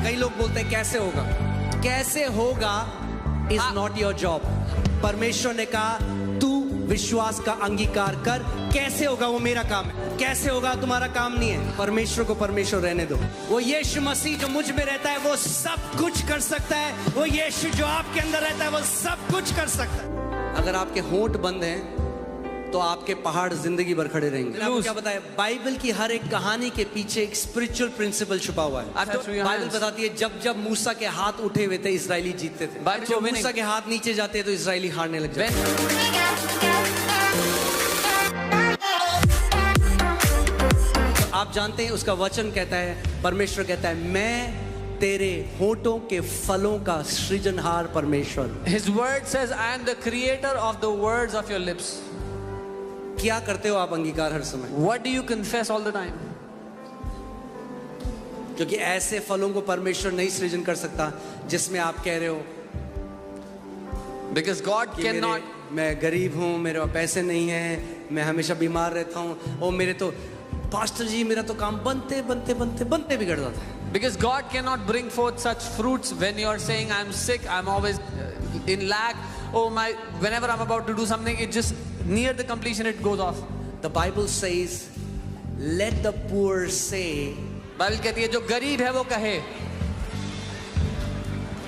कई लोग बोलते हैं कैसे होगा, कैसे होगा इज नॉट योर जॉब। परमेश्वर ने कहा तू विश्वास का अंगीकार कर, कैसे होगा वो मेरा काम है, कैसे होगा तुम्हारा काम नहीं है। परमेश्वर को परमेश्वर रहने दो। वो यीशु मसीह जो मुझ में रहता है वो सब कुछ कर सकता है, वो यीशु जो आपके अंदर रहता है वो सब कुछ कर सकता है। अगर आपके होंठ बंद हैं तो आपके पहाड़ जिंदगी भर खड़े रहेंगे। आपको क्या बताया, बाइबल की हर एक कहानी के पीछे एक स्पिरिचुअल प्रिंसिपल छुपा हुआ है। बाइबल बताती है जब जब मूसा के हाथ उठे हुए थे इजरायली जीतते थे, जब मूसा के हाथ नीचे जाते तो इजरायली हारने लग जाते। तो आप जानते हैं उसका वचन कहता है, परमेश्वर कहता है मैं तेरे होठों के फलों का सृजनहार परमेश्वर। His word says, I am the creator of the words of your lips. क्या करते हो आप अंगीकार हर समय? What do you confess all the time? क्योंकि ऐसे फलों को परमेश्वर नहीं सृजन कर सकता जिसमें आप कह रहे हो Because God cannot. मैं गरीब हूँ, मेरे पास पैसे नहीं हैं, मैं हमेशा बीमार रहता हूँ, और मेरे तो पास्टर जी मेरा तो काम बनते बनते बनते बनते बिगड़ जाता है। Because God cannot bring forth such fruits when you are saying I'm sick, I'm always in lack. Oh my! Whenever I'm about to do something, it just near the completion it goes off. The Bible says, "Let the poor say." Bible कहती है जो गरीब है वो कहे।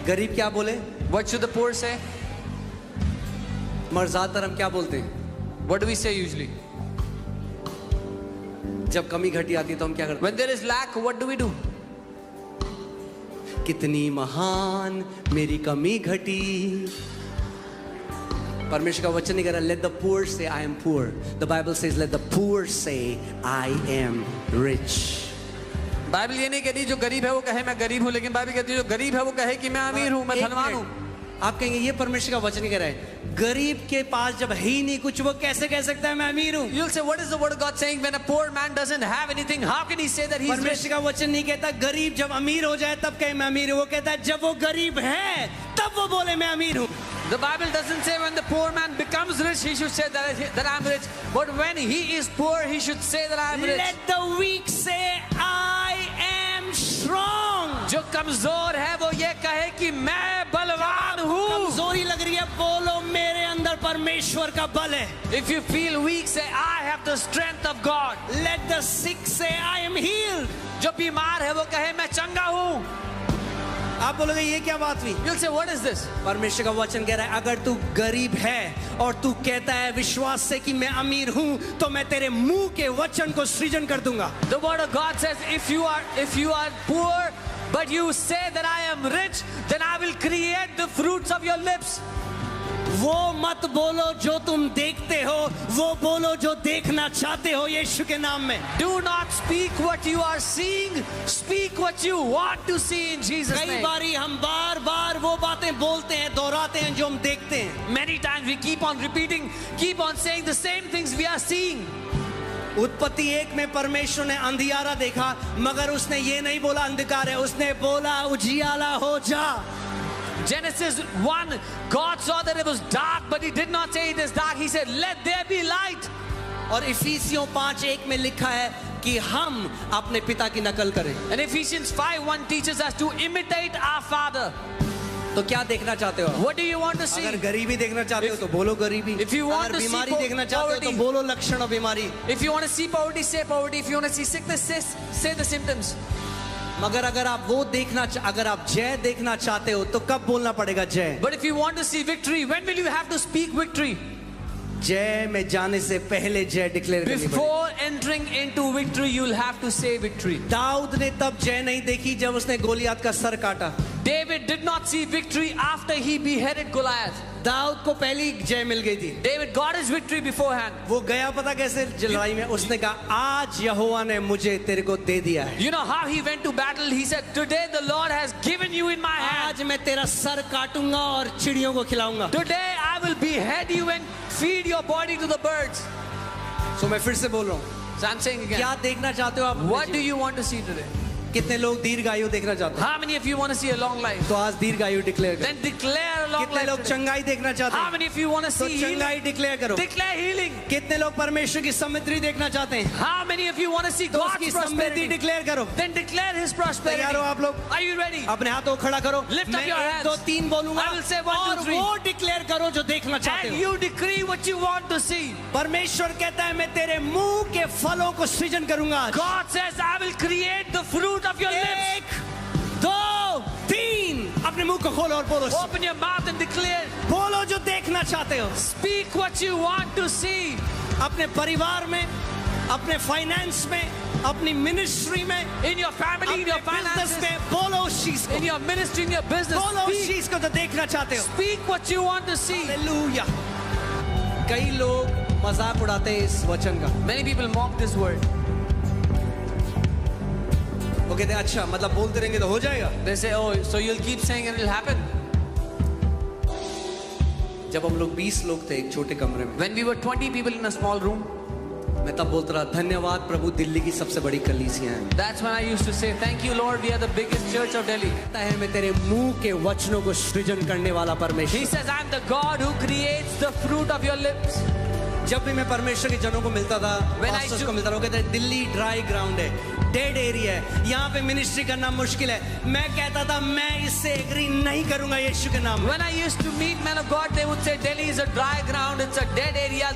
गरीब क्या बोले? What should the poor say? मगर ज्यादातर हम क्या बोलते हैं? What do we say usually? जब कमी घटी आती है तो हम क्या करते हैं? When there is lack, what do we do? कितनी महान मेरी कमी घटी। परमेश्वर का वचन नहीं कह रहा let the poor say I am poor. The Bible says let the poor say I am rich. Bible ये नहीं कहती जो गरीब है वो कहे मैं गरीब हूँ, लेकिन बाइबल कहती है जो गरीब है वो कहे कि मैं अमीर हूँ, मैं धनवान हूँ। आप कहेंगे ये परमेश्वर का वचन नहीं कह रहा है, गरीब के पास जब है ही नहीं कुछ वो कैसे कह सकता है मैं अमीर हूँ? You'll say what is the word of God saying when a poor man doesn't have anything? How can he say that he's rich? परमेश्वर का वचन नहीं कहता गरीब जब अमीर हो जाए तब कहे मैं अमीर हूँ, वो कहता है जब वो गरीब है तब वो बोले मैं अमीर हूँ। The Bible doesn't say when the poor man becomes rich he should say that I'm rich, but when he is poor he should say that I'm rich. Let the weak say I am strong. जो कमजोर है वो ये कहे कि मैं बलवान हूँ। कमजोरी लग रही है बोलो मेरे अंदर परमेश्वर का बल है। If you feel weak say I have the strength of God. Let the sick say I am healed. जो बीमार है वो कहे मैं चंगा हूँ। आप बोलोगे ये क्या बात हुई? You'll say what is this? परमेश्वर का वचन कह रहा है अगर तू गरीब है और तू कहता है विश्वास से कि मैं अमीर हूँ तो मैं तेरे मुंह के वचन को सृजन कर दूंगा। The word of God says if you are poor but you say that I am rich, then I will create the fruits of your lips. वो मत बोलो जो तुम देखते हो, वो बोलो जो देखना चाहते हो यीशु के नाम में। Do not speak what you are seeing, speak what you want to see in Jesus' name. कई बारी हम बार-बार वो बातें बोलते हैं, दोहराते हैं जो हम देखते हैं। Many times we keep on repeating, keep on saying the same things we are seeing. उत्पत्ति 1 में परमेश्वर ने अंधियारा देखा, मगर उसने ये नहीं बोला अंधकार है, उसने बोला उजियाला हो जा। Genesis 1, God saw that it was dark, but he did not say it is dark. He said, let there be light. और इफिसियों 5:1 में लिखा है कि हम अपने पिता की नकल करें। And Ephesians 5:1 teaches us to imitate our Father. तो क्या देखना चाहते हो? What do you want to see? अगर गरीबी देखना चाहते हो तो बोलो गरीबी। If you want अगर to see बीमारी देखना चाहते हो तो बोलो लक्षण और बीमारी। If you want to see poverty, say poverty. If you want to see sickness, say the symptoms. मगर अगर आप वो देखना अगर आप जय देखना चाहते हो तो कब बोलना पड़ेगा जय? But if you want to see victory, when will you have to speak victory? जय में जाने से पहले जय डिक्लेयर करनी पड़ेगी। Before entering into victory, you'll have to say victory. Dawood ने तब जय नहीं देखी जब उसने गोलियत का सर काटा। David did not see victory after he beheaded Goliath. Dawood को पहली जय मिल गई थी। David got his victory beforehand. वो गया पता कैसे लड़ाई में? उसने कहा आज यहोवा ने मुझे तेरे को दे दिया है। You know how he went to battle? He said, "Today the Lord has given you in my hand. आज मैं तेरा सर काटूंगा और चिड़ियों को खिलाऊंगा। Today I will behead you and feed your body to the birds." So मैं फिर से बोल रहा हूँ। So I'm saying again. क्या देखना चाहते हो आप? What do you want to see today? कितने लोग दीर्घायु देखना चाहते हैं? How many of you want to see a long life? तो आज दीर्घायु डिक्लेयर करो। Then declare a long कितने life लोग today. चंगाई देखना चाहते How हैं? many of you want to तो see healing? चंगाई डिक्लेयर करो। Declare healing. कितने लोग परमेश्वर की समृद्धि देखना चाहते हैं? How many of you want to see तो God's उसकी समृद्धि prosperity? डिक्लेयर करो। Then declare His prosperity. तैयार हो आप लोग? Are you ready? अपने हाथों को खड़ा करो। Lift up मैं your 1, hands. 2, 3 बोलूंगा I will say 1, 2, और 3. वो डिक्लेयर करो जो देखना चाहते And हो। you decree what you want to see. परमेश्वर कहता है मैं तेरे मुंह के फलों को सृजन करूंगा आज। God says, I will create the fruit of your lips. 1, 2, 3 अपने मुंह को खोलो और बोलो। Open your mouth and declare. बोलो जो देखना चाहते हो। Speak what you want to see. अपने परिवार में, अपने फाइनेंस में, अपनी मिनिस्ट्री में, In your family, in अपने your बिजनेस finances, में बोलो उस चीज को। in your ministry, in your business. बोलो उस Speak. चीज को जो देखना चाहते हो। Speak what you want to see. Hallelujah. कई लोग मजाक उड़ाते हैं इस वचन का। Many people mock this word. वो कहते हैं अच्छा मतलब बोलते रहेंगे तो हो जाएगा। They say, oh, so you'll keep saying and it'll happen. जब हम लोग 20 लोग थे एक छोटे कमरे में, When we were 20 people in a small room, मैं तब बोलता रहा धन्यवाद प्रभु दिल्ली की सबसे बड़ी कलीसिया है। that's when I used to say, thank you Lord, we are the biggest church of Delhi. कहता है मैं तेरे मुंह के वचनों को सृजन करने वाला He परमेश्वर। says, I'm the God who creates the fruit of your lips. जब भी मैं परमेश्वर के जनों को मिलता था, When I पास्टर्स do- को मिलता था, वो कहते हैं दिल्ली ड्राई ग्राउंड है, डेड एरिया है, यहाँ पे मिनिस्ट्री करना मुश्किल है। मैं कहता था मैं इससे एग्री नहीं करूंगा यीशु के नाम में। When I used to meet men of God, they would say Delhi is a dry ground, it's a dead area,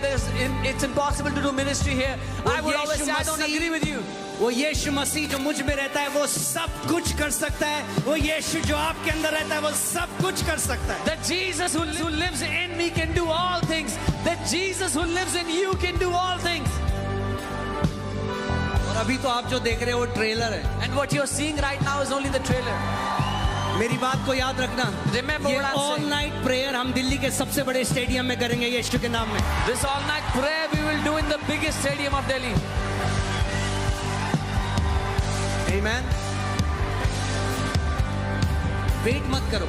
it's impossible to do ministry here. I would always say, I don't agree with you. वो यीशु मसीह जो मुझ में रहता है वो सब कुछ कर सकता है। वो यीशु जो आपके अंदर रहता है वो सब कुछ कर सकता है। That Jesus who lives in me can do all things. That Jesus who lives in you can do all things. और अभी तो आप जो देख रहे हो वो ट्रेलर है। And what you're seeing right now is only the trailer. मेरी बात को याद रखना, Remember ये what I'm all saying. Night prayer हम दिल्ली के सबसे बड़े स्टेडियम में करेंगे यीशु के नाम में। This all night prayer we will do in the biggest stadium of Delhi. आमीन। वेट मत करो,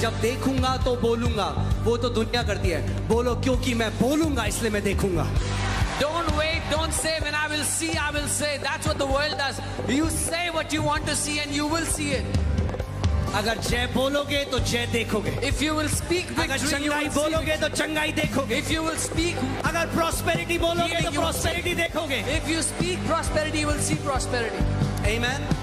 जब देखूंगा तो बोलूंगा, वो तो दुनिया करती है। बोलो क्योंकि मैं बोलूंगा इसलिए मैं देखूंगा। Don't wait, don't say when I will see, I will say. That's what the world does. You say what you want to see and you will see it. अगर जय बोलोगे तो जय देखोगे। If you will speak अगर victory, you चंगाई will see बोलोगे victory. तो चंगाई देखोगे। If you will speak, अगर प्रॉस्पेरिटी बोलोगे तो Healing you will प्रॉस्पेरिटी देखोगे। if you speak prosperity, you will see prosperity. आमीन।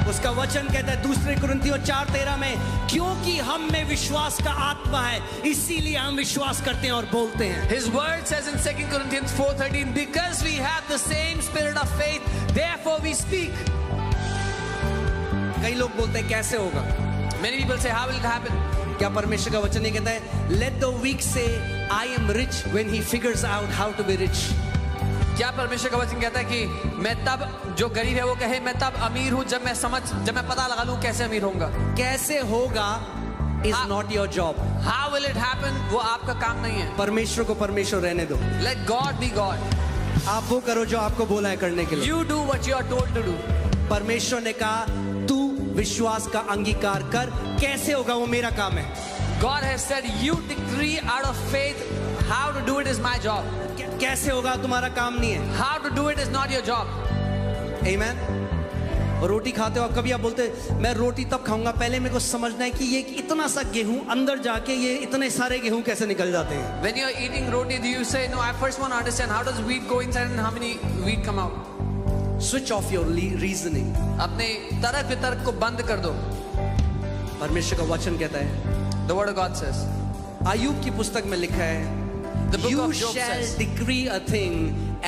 उसका वचन कहता है दूसरे कुरिन्थियों 4:13 में, क्योंकि हम में विश्वास का आत्मा है इसीलिए हम विश्वास करते हैं और बोलते हैं। His word says in 2 Corinthians 4:13, because we have the same spirit of faith, therefore we speak. कई लोग बोलते हैं कैसे होगा? Many people say, how will it happen? क्या परमेश्वर का वचन नहीं कहता है let the weak say I am rich when he figures out how to be rich? क्या परमेश्वर का वचन कहता है कि मैं तब, जो गरीब है वो कहे मैं तब अमीर हूँ जब मैं पता लगा लूँ कैसे अमीर होऊंगा। कैसे होगा is not your job. How will it happen? वो आपका काम नहीं है। परमेश्वर को परमेश्वर रहने दो। Let God be God. आप वो करो जो आपको बोला है करने के लिए। You do what you are told to do. परमेश्वर ने कहा तू विश्वास का अंगीकार कर, कैसे होगा वो मेरा काम है। God has said, you decree out of faith. How to do it is my job. कैसे होगा तुम्हारा काम नहीं है। How to do it is not your job. आमीन। और रोटी खाते हो आप, कभी आप बोलते मैं रोटी तब खाऊंगा, पहले मेरे को समझना है कि ये इतना सा गेहूं अंदर जाके ये इतने सारे गेहूं कैसे निकल जाते हैं। When you're eating roti, do you say, no, I first want to understand how does wheat go inside and how many wheat come out? Switch off your reasoning. अपने तर्क वितर्क को बंद कर दो। परमेश्वर का वचन कहता है, The word of God says. Ayub की पुस्तक में लिखा है, The book You of Job shall says. decree a thing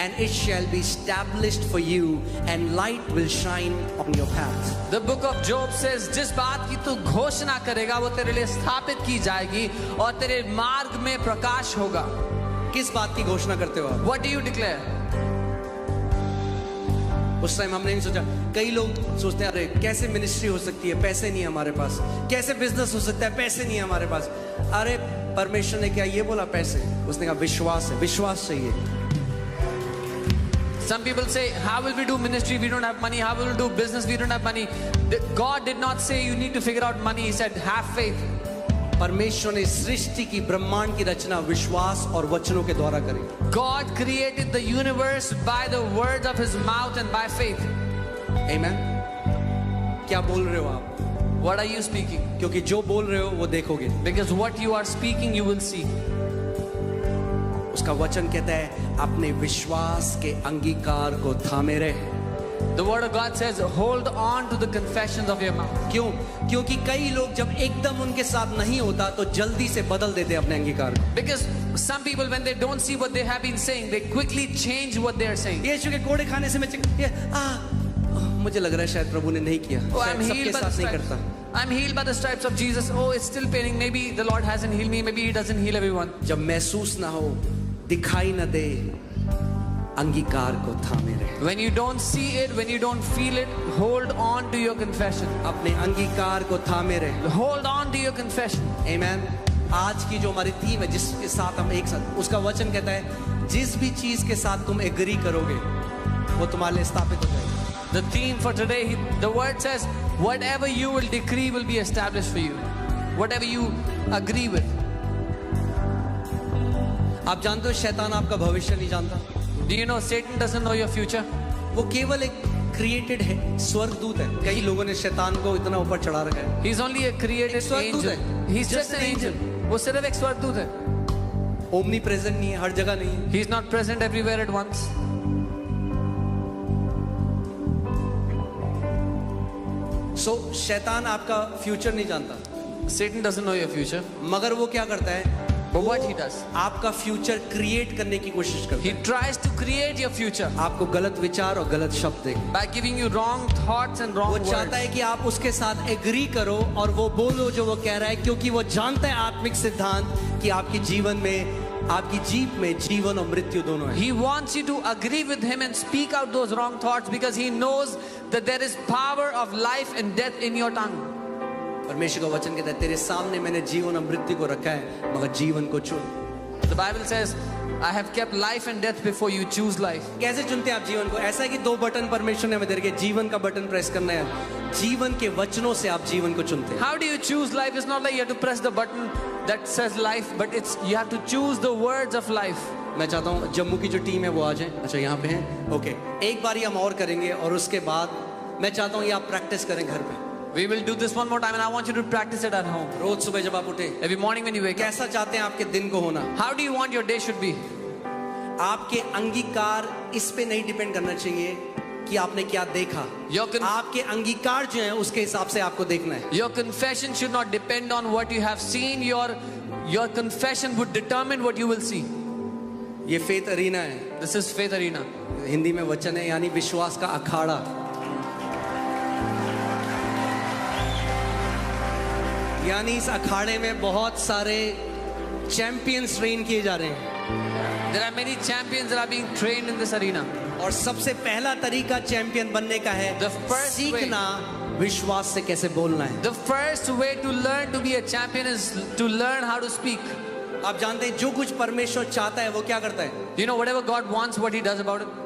and it shall be established for you and light will shine on your path. The book of Job says, जिस बात की तू घोषणा करेगा वो तेरे लिए स्थापित की जाएगी और तेरे मार्ग में प्रकाश होगा। किस बात की घोषणा करते हो आप? What do you declare? उस टाइम हमने नहीं सोचा। कई लोग सोचते हैं अरे कैसे मिनिस्ट्री हो सकती है, पैसे नहीं है हमारे पास। कैसे बिजनेस हो सकता है, पैसे नहीं है हमारे पास। अरे परमेश्वर ने क्या ये बोला पैसे? उसने कहा विश्वास है, विश्वास चाहिए। Some people say, how will we do ministry? We don't have money. How will we do business? We don't have money. God did not say you need to figure out money. He said, have faith. परमेश्वर ने सृष्टि की ब्रह्मांड की रचना विश्वास और वचनों के द्वारा करी। God created the universe by the words of His mouth and by faith. Amen. क्या बोल रहे हो आप? What are you speaking? क्योंकि जो बोल रहे हो वो देखोगे। Because what you are speaking, you will see. उसका वचन कहता है अपने विश्वास के अंगीकार को थामे रहे। The word of God says, hold on to the confessions of your mouth. क्यों? क्योंकि कई लोग जब एकदम उनके साथ नहीं होता तो जल्दी से बदल देते अपने अंगीकार को। Because some people, when they don't see what they have been saying, they quickly change what they are saying. यीशु के कोड़े खाने से मैं मुझे लग रहा है शायद प्रभु ने नहीं किया। Oh, I'm शायद healed सबके by the साथ नहीं stripes. करता। I'm healed by the stripes of Jesus. Oh, it's still paining. Maybe the Lord hasn't healed me. Maybe He doesn't heal everyone. जब महसूस ना हो, दिखाई ना दे, अंगीकार को थामे रहे। When you don't see it, when you don't feel it, hold on to your confession. अपने अंगीकार को थामे रहे। Hold on to your confession. आमेन। आज की जो हमारी थीम है जिसके साथ हम एक साथ, उसका वचन कहता है जिस भी चीज के साथ तुम एग्री करोगे वो तुम्हारे लिए स्थापित हो जाएगी। The theme for today, the word says, whatever you will decree will be established for you. Whatever you agree with. आप जानते हो शैतान आपका भविष्य नहीं जानता। Do you know Satan doesn't know your future? वो केवल एक क्रिएटेड है, स्वर्गदूत है। कई लोगों ने शैतान को इतना ऊपर चढ़ा रखा है। He's only a created स्वर्गदूत angel. है। He's just an angel. वो सिर्फ एक स्वर्गदूत है. ओमनी प्रेजेंट नहीं है, हर जगह नहीं है। He's not present everywhere at once. सो शैतान आपका फ्यूचर नहीं जानता। Satan doesn't know your future. मगर वो क्या करता है? But what he does? आपका फ्यूचर क्रिएट करने की कोशिश करता He tries to create your future है। आपको गलत विचार और गलत शब्द देगा। by giving you wrong thoughts and wrong वो words. चाहता है कि आप उसके साथ एग्री करो और वो बोलो जो वो कह रहा है, क्योंकि वो जानता है आत्मिक सिद्धांत कि आपके जीवन में, आपकी जीप में जीवन और मृत्यु दोनों है। He wants you to agree with him and speak out those wrong thoughts because he knows that there is power of life and death in your tongue. परमेश्वर का वचन कहता है तेरे सामने मैंने जीवन और मृत्यु को रखा है, मगर जीवन को चुन। The Bible says, I have kept life and death before you, choose life. कैसे चुनते हैं आप जीवन को? ऐसा है कि दो बटन परमेश्वर ने हमें दे रखे, जीवन का बटन प्रेस करना है, जीवन के वचनों से आप जीवन को चुनते हैं। How do you choose life? It's not like you have to press the button that says life, but it's you have to choose the words of life. मैं चाहता हूँ जम्मू की जो टीम है वो आ जाए। अच्छा यहाँ पे हैं, ओके। एक बार हम और करेंगे और उसके बाद मैं चाहता हूँ ये आप प्रैक्टिस करें घर पे। We will do this one more time and I want you to practice it at home. रोज सुबह जब आप उठे, Every morning when you wake up. कैसा चाहते हैं आपके दिन को होना? How do you want your day should be? आपके अंगीकार इस पे नहीं डिपेंड करना चाहिए कि आपने क्या देखा। आपके अंगीकार जो है उसके हिसाब से आपको देखना है। Your confession should not depend on what you have seen. Your confession would determine what you will see. ये फेथ अरीना है। This is faith arena. Hindi में वचन है यानी विश्वास का अखाड़ा। यानी इस अखाड़े में बहुत सारे चैंपियंस ट्रेन किए जा रहे हैं। There are many champions that are being trained in this arena. और सबसे पहला तरीका चैंपियन बनने का है सीखना विश्वास से कैसे बोलना है। The first way to learn to be a champion is to learn how to speak. आप जानते हैं जो कुछ परमेश्वर चाहता है वो क्या करता है? You know whatever God wants, what He does about it.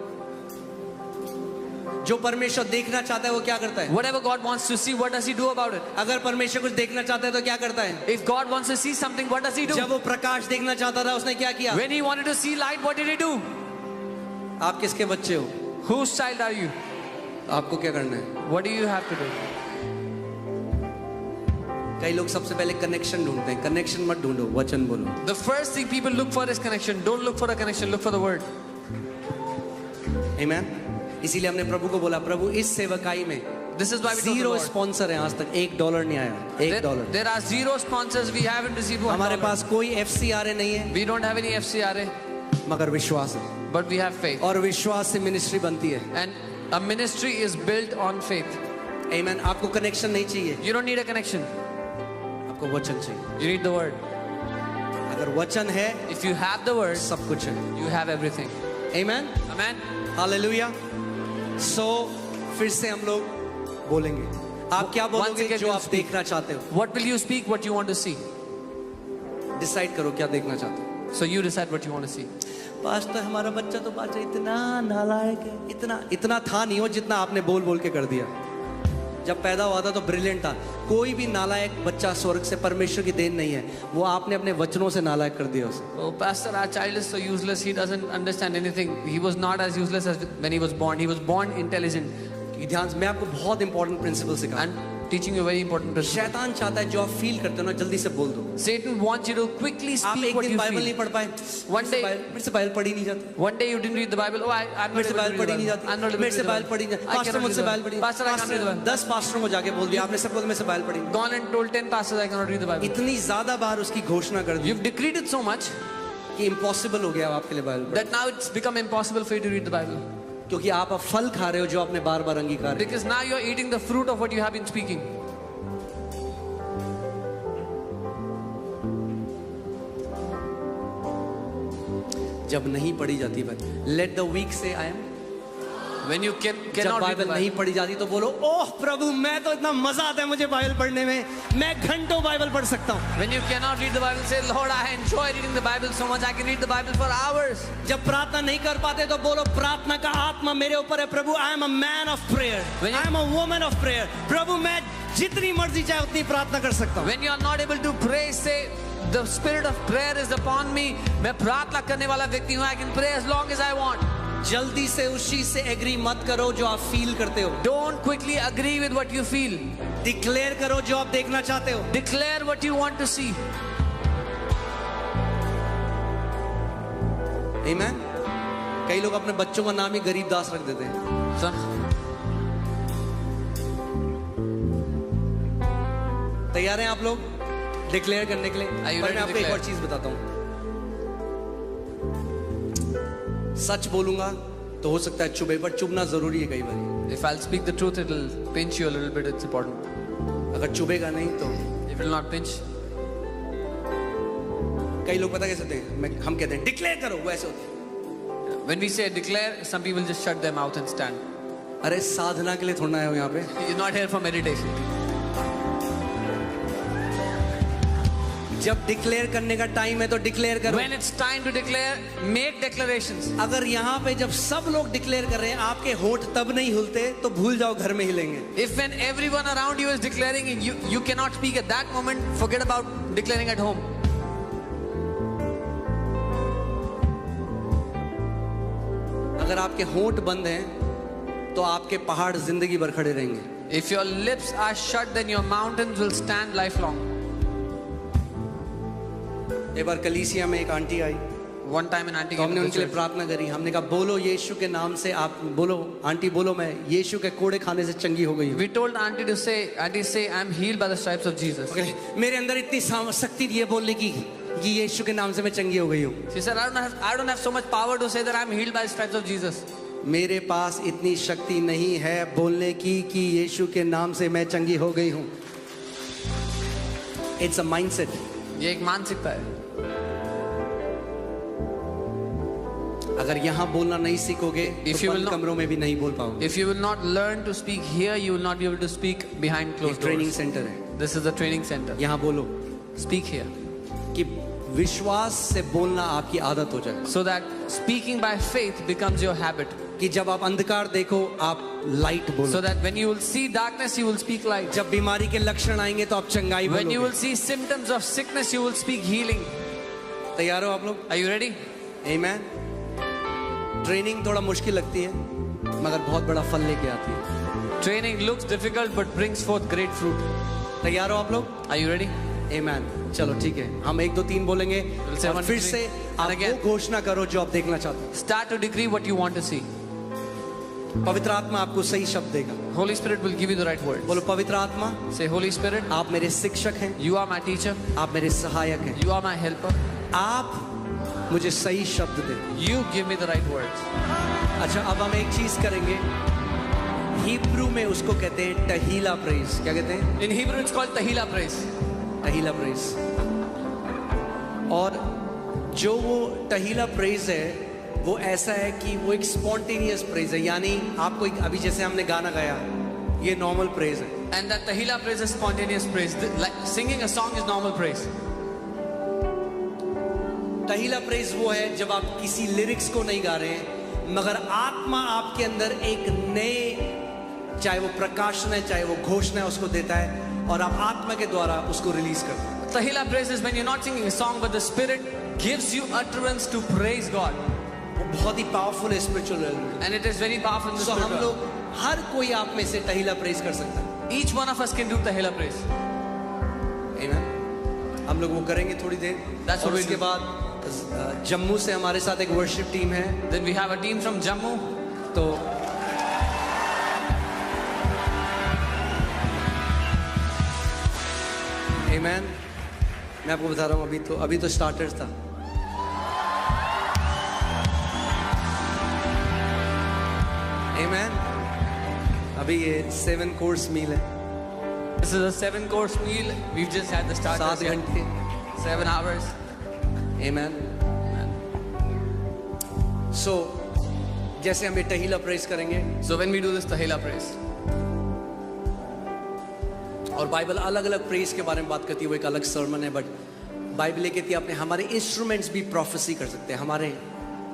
जो परमेश्वर देखना चाहता है वो क्या करता है? Whatever God wants to see, what does He do about it? अगर परमेश्वर कुछ देखना चाहता है तो क्या करता है? If God wants to see something, what does He do? जब वो प्रकाश देखना चाहता था उसने क्या किया? When He wanted to see light, what did He do? आप किसके बच्चे हो? Whose child are you? आपको क्या करना है? What do you have to do? कई लोग सबसे पहले कनेक्शन ढूंढते हैं। कनेक्शन मत ढूंढो, वचन बोलो। The first thing people look for is connection. Don't look for a connection, look for the word. Amen. इसीलिए हमने प्रभु को बोला, प्रभु इस सेवकाई में This is why we told the zero Lord. Sponsor है, आज तक $1 नहीं आया। $1। There are zero sponsors. We haven't received $1. हमारे पास कोई FCRA नहीं है, We don't have any FCRA, मगर विश्वास है। but we have faith. और विश्वास से मिनिस्ट्री बनती है। And a ministry is built on faith. Amen. आपको कनेक्शन नहीं चाहिए, You don't need a connection. आपको वचन चाहिए। You need the word. अगर वचन है, If you have the word, सब कुछ है। you have everything. Amen. Amen. Hallelujah. So फिर से हम लोग बोलेंगे। आप क्या बोलोगे again जो we'll आप speak. देखना चाहते हो? What will you speak? What you want to see? Decide करो क्या देखना चाहते हो। So you decide what you want to see. Pastor हमारा बच्चा तो पास्टर इतना नालायक है, इतना था नहीं हो जितना आपने बोल बोल के कर दिया। जब पैदा हुआ था तो ब्रिलियंट था। कोई भी नालायक बच्चा स्वर्ग से परमेश्वर की देन नहीं है, वो आपने अपने वचनों से नालायक कर दिया उसे। Oh, Pastor, our child is so useless. He doesn't understand anything. He was not as useless as when he was born. He was born intelligent. कि ध्यान से मैं आपको बहुत इंपॉर्टेंट प्रिंसिपल सिखा I'm teaching you a very important principle. शैतान चाहता है जो आप फील करते हो ना जल्दी से बोल दो Satan wants you to quickly आप speak एक what दिन you बाइबल नहीं feel. पढ़ पाए One day- मेरे से बाइबल पढ़ी नहीं जाती One day you didn't read the Bible. Oh, I'm not मेरे से able to बाइबल read पढ़ी the नहीं Bible. I'm not जाती able मेरे to से read the बाइबल Bible. पढ़ी नहीं जाती I पास्टर cannot मुझसे read the बाइबल Bible. पढ़ी Pastor, I can't read the Bible. 10 पास्टरों को जाके बोल दिया आपने सबको तो मेरे से बाइबल पढ़ी नहीं। Gone and told 10 pastors I cannot read the Bible. इतनी ज्यादा बार उसकी घोषणा कर दी You've decreed it so much कि इम्पॉसिबल हो गया अब आपके लिए Bible that now it's become impossible for you to read the Bible. क्योंकि आप अब फल खा रहे हो जो आपने बार बार अंगीकार किया। Because now you're eating the fruit of what you have been speaking. जब नहीं पढ़ी जाती बाइबल लेट द वीक से आई एम When you जब cannot read the बाइबल नहीं Bible. पढ़ी जाती तो बोलो ओह प्रभु मैं तो इतना मजा आता है मुझे बाइबल पढ़ने में मैं घंटों बाइबल पढ़ सकता हूँ। When you cannot read the Bible, say, Lord, I enjoy reading the Bible so much I can read the Bible for hours. जब प्रार्थना नहीं कर पाते तो बोलो प्रार्थना का आत्मा मेरे ऊपर है प्रभु I am a man of prayer When you- I am a woman of prayer प्रभु मैं जितनी मर्जी चाहे उतनी प्रार्थना कर सकता हूँ। When you are not able to pray, say, the spirit of prayer is upon me. मैं प्रार्थना करने वाला व्यक्ति हूँ. I can pray as long as I want. जल्दी से उस चीज से एग्री मत करो जो आप फील करते हो Don't quickly agree with what you feel. Declare करो जो आप देखना चाहते हो। Declare what you want to see. आमीन। कई लोग अपने बच्चों का नाम ही गरीब दास रख देते हैं। So, तैयार हैं आप लोग डिक्लेयर करने के लिए? Are you पर ready मैं to आपको एक declare? और चीज बताता हूँ। सच बोलूंगा तो हो सकता है चुभे पर चुभना जरूरी है कई बार। if I'll speak the truth, it'll pinch you a little bit. It's important. अगर चुभेगा नहीं तो If it will not pinch, कई लोग पता कैसे होते हैं हम कहते हैं डिक्लेयर करो वो ऐसे होते हैं। when we say declare, some people just shut their mouth and stand. अरे साधना के लिए थोड़ा आए हो यहाँ पे। You're not here for meditation. जब डिक्लेयर करने का टाइम है तो डिक्लेयर करो। When it's time to declare, make declarations. अगर यहाँ पे जब सब लोग डिक्लेयर कर रहे हैं आपके होठ तब नहीं हिलते तो भूल जाओ घर में हिलेंगे। If when everyone around you is declaring and you cannot speak at that moment, forget about declaring at home. अगर आपके होठ बंद हैं तो आपके पहाड़ जिंदगी भर खड़े रहेंगे। If your lips are shut, then your mountains will stand lifelong. एक बार कलीसिया में एक aunty I One time an auntie तो came हमने to the उनके लिए church. प्रार्थना करी। हमने कहा बोलो यीशु के नाम से आप बोलो आंटी बोलो मैं यीशु के कोड़े खाने से चंगी हो गई हूँ। We told auntie to say, I'm healed by the stripes of Jesus. Okay, मेरे अंदर इतनी शक्ति नहीं है बोलने की कि यीशु के नाम से मैं चंगी हो गई हूँ। She said, I don't have so much power to say that I'm healed by the stripes of Jesus. मेरे पास इतनी शक्ति नहीं है बोलने की कि यीशु के नाम से मैं चंगी हो गई हूँ। It's a mindset. ये एक मानसिकता है। अगर यहाँ बोलना नहीं सीखोगे If तो you will बंद not- कमरों में भी नहीं बोल पाओगे। If you will not learn to speak here, you will not be able to speak behind closed training doors. Centre है, This is the training center. यहाँ बोलो Speak here. कि विश्वास से बोलना आपकी आदत हो जाए So that speaking by faith becomes your habit. कि जब आप अंधकार देखो आप लाइट बोलो। So that when you will see darkness, you will speak light. जब बीमारी के लक्षण आएंगे तो आप चंगाई When you बोलोगे। will see symptoms of sickness, you will speak healing. तैयार हो आप लोग? Are you ready? आमीन। ट्रेनिंग थोड़ा मुश्किल लगती है मगर बहुत बड़ा फल लेके आती है। Training looks difficult but brings forth great fruit. तैयार हो आप लोग? Are you ready? आमीन। चलो ठीक है हम 1 2 3 बोलेंगे We'll say और 1, फिर 2, 3. से आप And again. वो घोषणा करो जो आप देखना चाहते हो। Start to decree what you want to see. पवित्र आत्मा आपको सही शब्द देगा। Holy Spirit will give you the right words. बोलो पवित्र आत्मा Say, Holy Spirit, आप मेरे शिक्षक हैं, you are my teacher. आप मेरे सहायक हैं, You are my helper. आप मुझे सही शब्द दें। You give me the right words. अच्छा अब हम एक चीज करेंगे हिब्रू में उसको कहते हैं टहीला प्रेज। क्या कहते हैं? In Hebrew, it's called Tahila praise. Tehillah praise. और जो वो टहीला प्रेज है वो ऐसा है कि वो एक स्पॉन्टेनियस प्रेज है, यानी आपको अभी जैसे हमने गाना गाया ये नॉर्मल प्रेज है। And that Tahila praise is spontaneous praise. Like singing a song is normal praise. Tehillah praise वो है जब आप किसी लिरिक्स को नहीं गा रहे हैं मगर आत्मा आपके अंदर एक नए चाहे वो प्रकाशन है चाहे वो घोषणा है उसको देता है और आप आत्मा के द्वारा उसको रिलीज करते हैं। Tahila praise is when you're not singing a song, but the Spirit gives you utterance to praise God. वो बहुत ही पावरफुल है spiritual. And it is very powerful in the So हम spirit. लोग हर कोई आप में से टहीला प्रेस कर सकता है। Each one of us can do Tahila praise. Amen. हम लोग वो करेंगे थोड़ी देर। That's what और we'll उसके do. बाद जम्मू से हमारे साथ एक वर्शिप टीम है। Then we have a team from Jammu. तो Amen. मैं आपको बता रहा हूँ अभी तो स्टार्टर्स था। Amen. अभी ये 7 कोर्स मील है। This is a 7-course meal. We've just had the starters 7 yet. घंटे। 7 hours. Amen. So जैसे हम ये टहीला प्रेस करेंगे So when we do this Tahila praise, और बाइबल अलग अलग प्रेस के बारे में बात करती है, वो एक अलग सर्मन है, बट बाइबल ये कहती है अपने हमारे इंस्ट्रूमेंट्स भी प्रोफेसी कर सकते हैं। हमारे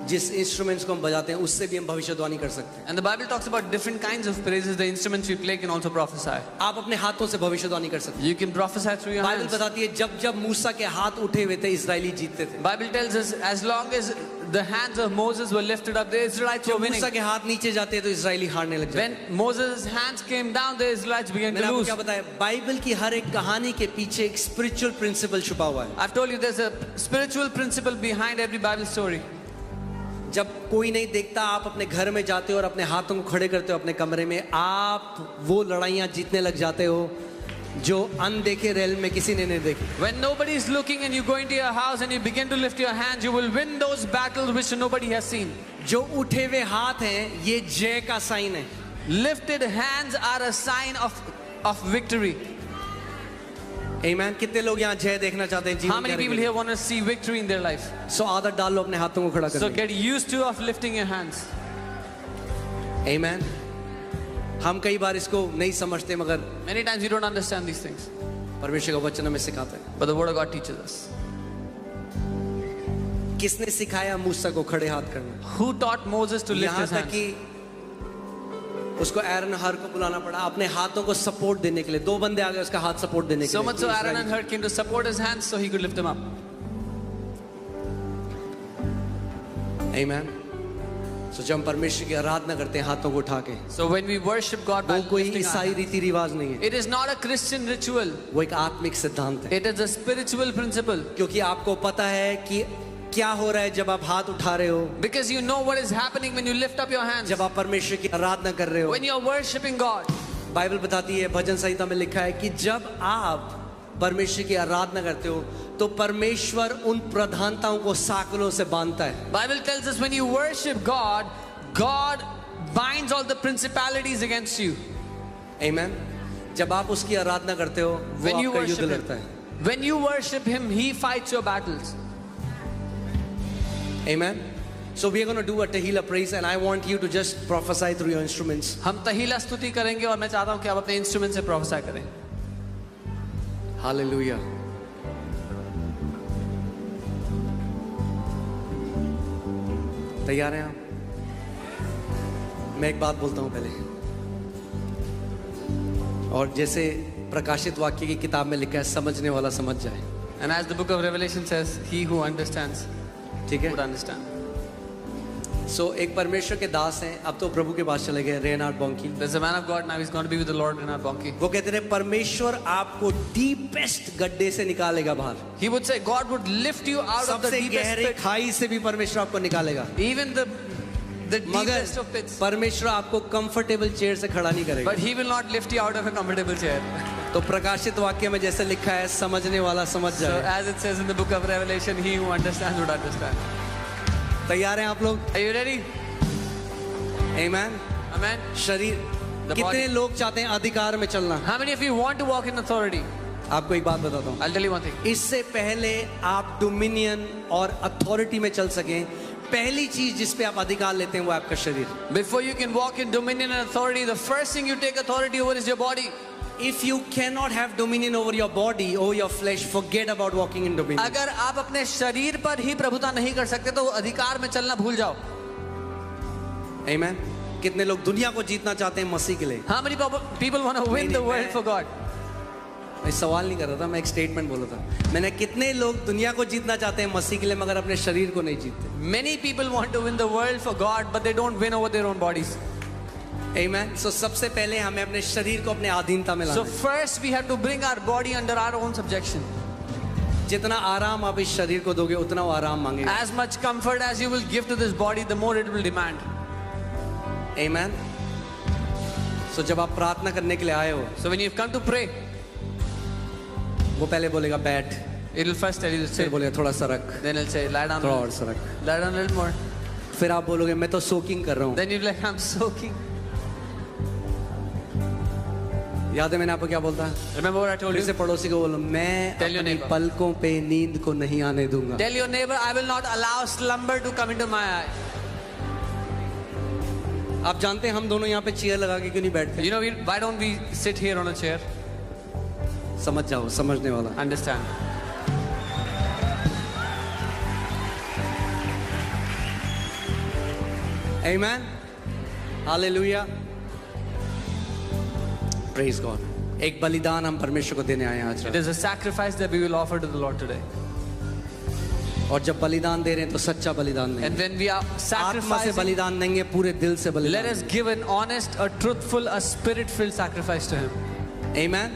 जिस इंस्ट्रूमेंट्स को हम बजाते हैं उससे भी हम भविष्यवाणी कर सकते हैं। and the Bible talks about different kinds of praises. The instruments we play can also prophesy. आप अपने हाथों से भविष्यवाणी कर सकते You can prophesy through your हैं। Bible hands. बताती है जब जब मूसा के हाथ उठे हुए थे इजरायली जीतते थे। Bible tells us as long as the hands of Moses were lifted up, the Israelites were जब winning. मूसा के हाथ नीचे जाते तो इजरायली हारने लग जाते। When Moses' hands came down, the Israelites began मैंने to आपको lose. क्या बताया, बाइबल की हर एक कहानी के पीछे एक स्पिरिचुअल प्रिंसिपल छुपा हुआ है। I've told you there's a spiritual principle behind every Bible story. जब कोई नहीं देखता, आप अपने घर में जाते हो और अपने हाथों को खड़े करते हो अपने कमरे में, आप वो लड़ाइयाँ जीतने लग जाते हो जो अनदेखे रेल में किसी ने नहीं देखी। When nobody is looking and you go into your house and you begin to lift your hands, you will win those battles which nobody has seen. जो उठे हुए हाथ हैं ये जय का साइन है। Lifted hands are a sign of victory. आमीन। कितने लोग यहाँ जय देखना चाहते हैं How जीवन many people में? here want to see victory in their life? सो आदत डाल लो अपने हाथों को खड़ा So करने। get used to of lifting your hands. आमीन। हम कई बार इसको नहीं समझते, मगर Many times you don't understand these things, परमेश्वर का वचन हमें सिखाता है। but the Word of God teaches us. किसने सिखाया मूसा को खड़े हाथ करना? Who taught Moses to lift यहाँ his तक hands? कि उसको एरन हर को बुलाना पड़ा अपने हाथों को सपोर्ट देने के लिए। 2 बंदे आ गए उसका हाथ सपोर्ट देने के So लिए। much so Aaron and Hur came to support his hands so he could lift them up. आमीन। सो जब हम परमेश्वर की आराधना करते हैं हाथों को उठा के, So when we worship God by वो कोई lifting our ईसाई hands, रीति रिवाज नहीं है, it is not a Christian ritual. वो एक आत्मिक सिद्धांत है। It is a spiritual principle. क्योंकि आपको पता है कि क्या हो रहा है जब आप हाथ उठा रहे हो, Because you know what is happening when you lift up your hands. जब आप परमेश्वर की आराधना कर रहे हो। When you're worshiping God. Bible बताती है, भजन संहिता में लिखा है कि जब आप परमेश्वर की आराधना करते हो तो परमेश्वर उन प्रधानताओं को साकलों से बांधता है। Bible tells us when you worship God, God binds all the principalities against you. आमीन। जब आप उसकी आराधना करते हो वो When you आपका युद्ध worship लड़ता है। Him. When you worship Him, He fights your battles. Amen. So we are going to do a Tehillah praise and I want you to just prophesy through your instruments. हम तहीला स्तुति करेंगे और मैं चाहता हूँ कि आप अपने इंस्ट्रूमेंट से प्रोफेसाई करें. Hallelujah. तैयार हैं आप? मैं एक बात बोलता हूँ पहले, और जैसे प्रकाशित वाक्य की किताब में लिखा है, समझने वाला समझ जाए। And as the book of Revelation says, he who understands ठीक है? would understand. सो एक परमेश्वर के दास हैं, अब तो प्रभु के पास चले गए, रेनार्ड Bonnke. There's a man of God now. He's going to be with the Lord, Reinhard Bonnke. वो कहते रहे परमेश्वर आपको डीपेस्ट गड्ढे से निकालेगा बाहर, He would say, God would lift you out of the सबसे deepest गहरे pit, खाई से भी परमेश्वर आपको निकालेगा। even the मगर deepest of pits. परमेश्वर आपको कंफर्टेबल चेयर से खड़ा नहीं करेगा। But He will not lift you out of a comfortable chair. तो प्रकाशित वाक्य में जैसे लिखा है, समझने वाला समझ So जाए। as it says in the book of Revelation, he who understands would understand. तैयार हैं आप लोग? Are you ready? आमीन। Amen. शरीर, The कितने body. लोग चाहते हैं अधिकार में चलना? How many of you want to walk in authority? आपको एक बात बताता हूँ, I'll tell you one thing. इससे पहले आप डोमिनियन और अथॉरिटी में चल सकें, पहली चीज जिस पे आप अधिकार लेते हैं वो आपका शरीर। Before you can walk in dominion and authority, the first thing you take authority over is your body. If you cannot have dominion over your body, over your flesh, forget about walking in dominion. अगर आप अपने शरीर पर ही प्रभुता नहीं कर सकते तो अधिकार में चलना भूल जाओ. Amen. कितने लोग दुनिया को जीतना चाहते हैं मसीह के लिए? How many people want to win the world for God? मैं सवाल नहीं कर रहा था, मैं एक स्टेटमेंट बोला था। मैंने कितने लोग दुनिया को जीतना चाहते हैं मसीह के लिए, मगर अपने शरीर को नहीं जीतते। Many people want to win the world for God, but they don't win over their own bodies. Amen. So सबसे पहले हमें अपने शरीर को अपने अधीनता में So लाना है। first we have to bring our body under our own subjection. जितना आराम आप इस शरीर को दोगे उतना वो आराम मांगेगा। As much comfort as you will give to this body, the more it will demand. Amen. So जब आप प्रार्थना करने के लिए आए हो, So when you've come to pray, वो पहले बोलेगा बैठ, it will first tell you to फिर sit. बोलेगा थोड़ा सरक, Then it'll say lie down. थोड़ा और सरक, Lie down a little more. फिर आप बोलोगे मैं तो सोकिंग कर रहा हूँ। Then you'll be like, I'm soaking. याद है मैंने आपको क्या बोलता है? Remember what I told फिर you? से पड़ोसी को बोलो मैं Tell your अपनी neighbor. पलकों पे नींद को नहीं आने दूंगा। Tell your neighbor, I will not allow slumber to come into my eye. आप जानते हैं हम दोनों यहाँ पे चेयर लगा के क्यों नहीं बैठते? You know, why don't we sit here on a chair? समझ जाओ, समझने वाला। Understand. Amen. Hallelujah. Praise God. एक बलिदान हम परमेश्वर को देने आए हैं आज It is a sacrifice that we will offer to the Lord today. और जब बलिदान दे रहे हैं तो सच्चा बलिदान And देंगे, when we are आत्मा से sacrificing, बलिदान देंगे, पूरे दिल से let बलिदान us give an honest, a truthful, a spirit-filled sacrifice to Him. देंगे। Amen.